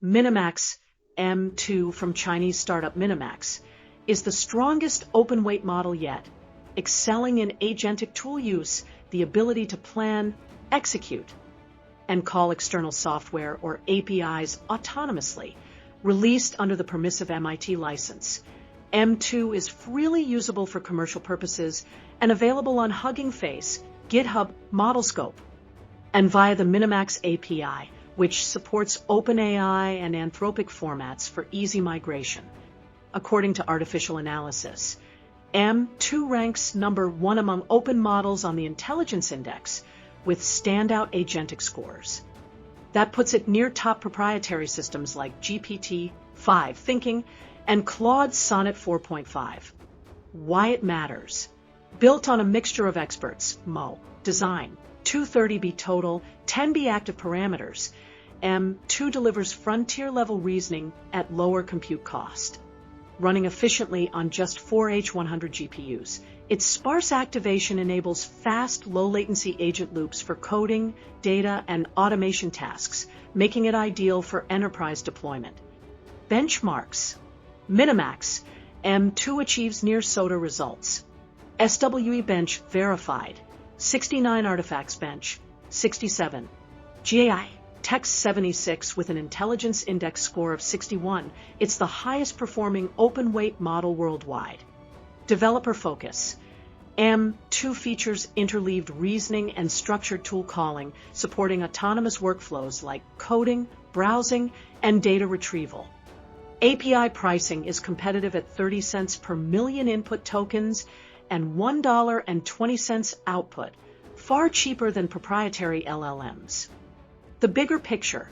MiniMax-M2 from Chinese startup MiniMax is the strongest open-weight model yet, excelling in agentic tool use, the ability to plan, execute, and call external software or APIs autonomously, released under the permissive MIT license. M2 is freely usable for commercial purposes and available on Hugging Face, GitHub, ModelScope, and via the MiniMax API, which supports OpenAI and Anthropic formats for easy migration. According to Artificial Analysis, M2 ranks number 1 among open models on the Intelligence Index, with standout agentic scores. That puts it near top proprietary systems like GPT-5 Thinking and Claude Sonnet 4.5. Why it matters. Built on a mixture of experts, design, 230B total, 10B active parameters, M2 delivers frontier-level reasoning at lower compute cost. Running efficiently on just 4 H100 GPUs, its sparse activation enables fast, low-latency agent loops for coding, data, and automation tasks, making it ideal for enterprise deployment. Benchmarks. MiniMax M2 achieves near SOTA results. SWE bench verified. 69 artifacts bench, 67. GAI text 76 with an intelligence index score of 61. It's the highest performing open weight model worldwide. Developer focus. M2 features interleaved reasoning and structured tool calling, supporting autonomous workflows like coding, browsing, and data retrieval. API pricing is competitive at 30 cents per million input tokens and $1.20 output, far cheaper than proprietary LLMs. The bigger picture.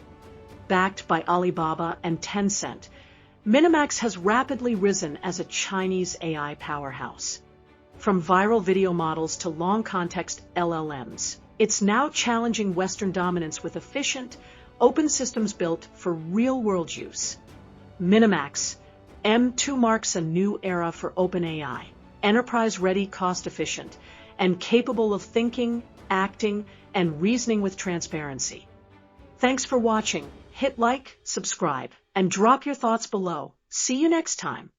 Backed by Alibaba and Tencent, MiniMax has rapidly risen as a Chinese AI powerhouse. From viral video models to long-context LLMs, it's now challenging Western dominance with efficient, open systems built for real-world use. MiniMax M2 marks a new era for OpenAI, enterprise-ready, cost-efficient, and capable of thinking, acting, and reasoning with transparency. Thanks for watching. Hit like, subscribe, and drop your thoughts below. See you next time.